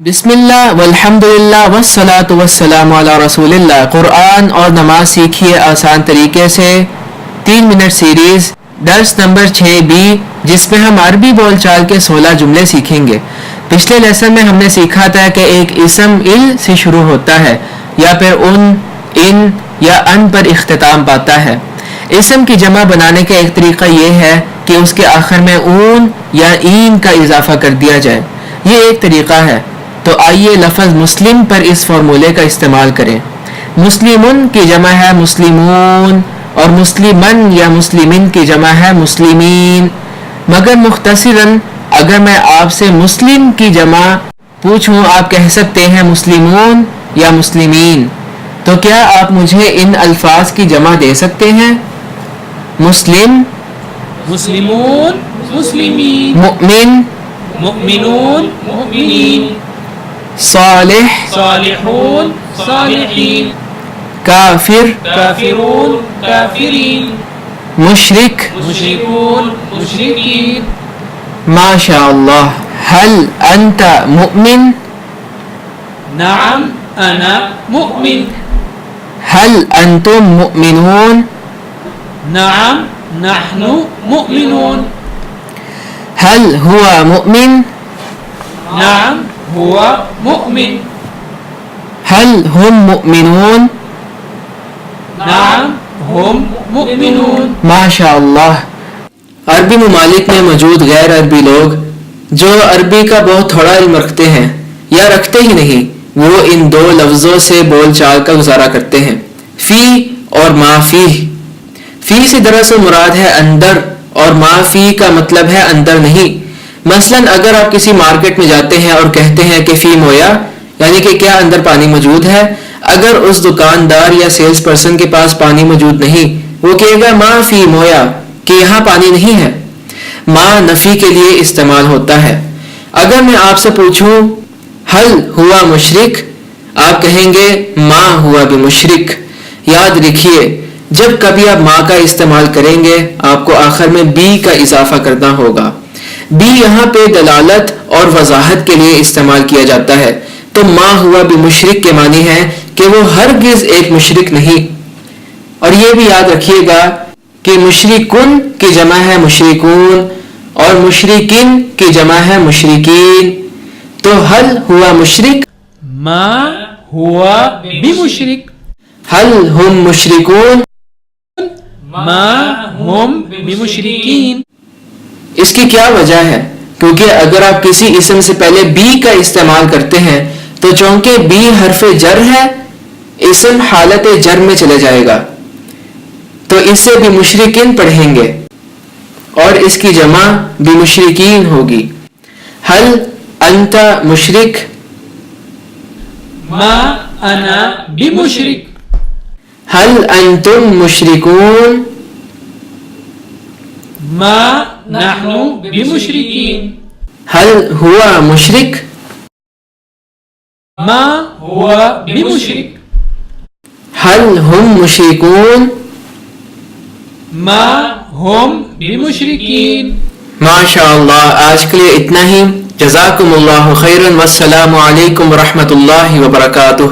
بسم اللہ والحمدللہ والصلاۃ والسلام علی رسول اللہ۔ قرآن اور نماز سیکھیے آسان طریقے سے 3 منٹ سیریز درس نمبر 6B، جس میں ہم عربی بول چال کے 16 جملے سیکھیں گے۔ پچھلے لیسن میں ہم نے سیکھا تھا کہ ایک اسم ال سے شروع ہوتا ہے یا پھر ان یا ان پر اختتام پاتا ہے۔ اسم کی جمع بنانے کا ایک طریقہ یہ ہے کہ اس کے آخر میں اون یا این کا اضافہ کر دیا جائے، یہ ایک طریقہ ہے۔ تو آئیے لفظ مسلم پر اس فارمولے کا استعمال کریں۔ مسلمن کی جمع ہے مسلمون اور مسلمن یا مسلمین کی جمع ہے مسلمین، مگر مختصراً اگر میں آپ سے مسلم کی جمع پوچھوں، آپ کہہ سکتے ہیں مسلمون یا مسلمین۔ تو کیا آپ مجھے ان الفاظ کی جمع دے سکتے ہیں؟ مسلم، مسلمون، مسلمین، مؤمن، مؤمنون، مؤمنین، صالح، صالحون، صالحین، کافر، کافرون، کافرین، مشرک، مشرکون، مشرکین۔ ماشاء اللہ۔ هل انت مؤمن؟ نعم انا مؤمن۔ هل انتم مؤمنون؟ نعم نحن مؤمنون۔ هل هو مؤمن؟ نعم هو مؤمن۔ هل هم مؤمنون؟ نعم هم مؤمنون۔ ماشاء اللہ۔ عربی ممالک میں موجود غیر عربی لوگ جو عربی کا بہت تھوڑا علم رکھتے ہیں یا رکھتے ہی نہیں، وہ ان دو لفظوں سے بول چال کا گزارا کرتے ہیں، فی اور ما فی۔ فی سے دراصل مراد ہے اندر اور ما فی کا مطلب ہے اندر نہیں۔ مثلا اگر آپ کسی مارکیٹ میں جاتے ہیں اور کہتے ہیں کہ فی مویا، یعنی کہ کیا اندر پانی موجود ہے، اگر اس دکاندار یا سیلز پرسن کے پاس پانی موجود نہیں، وہ کہے گا ما فی مویا، کہ یہاں پانی نہیں ہے۔ ما نفی کے لیے استعمال ہوتا ہے۔ اگر میں آپ سے پوچھوں حل ہوا مشرک، آپ کہیں گے ما ہوا بمشرک۔ یاد رکھیے جب کبھی آپ ما کا استعمال کریں گے، آپ کو آخر میں بی کا اضافہ کرنا ہوگا۔ بی یہاں پہ دلالت اور وضاحت کے لیے استعمال کیا جاتا ہے، تو ما ہوا بمشرک کے معنی ہے کہ وہ ہرگز ایک مشرک نہیں۔ اور یہ بھی یاد رکھیے گا کہ مشرکن کی جمع ہے مشرکون اور مشرکین کی جمع ہے مشرکین۔ تو حل ہوا مشرک، ما ہوا بمشرک، حل ہم مشرکون، ما ہم بمشرکین۔ اس کی کیا وجہ ہے؟ کیونکہ اگر آپ کسی اسم سے پہلے بی کا استعمال کرتے ہیں تو چونکہ بی حرف جر ہے، اسم حالت جر میں چلے جائے گا، تو اسے بھی مشرکین پڑھیں گے اور اس کی جمع بھی مشرکین ہوگی۔ حل انت مشرک، ما انا بمشرک، حل انتم مشرکون، ما نحن بمشرکین، حل ہوا مشرک، ما ہوا بمشرک، حل ہم مشرکون۔ ما ہم بمشرکین۔ ماشاء اللہ۔ آج کے لیے اتنا ہی۔ جزاکم اللہ خیرا والسلام علیکم ورحمۃ اللہ وبرکاتہ۔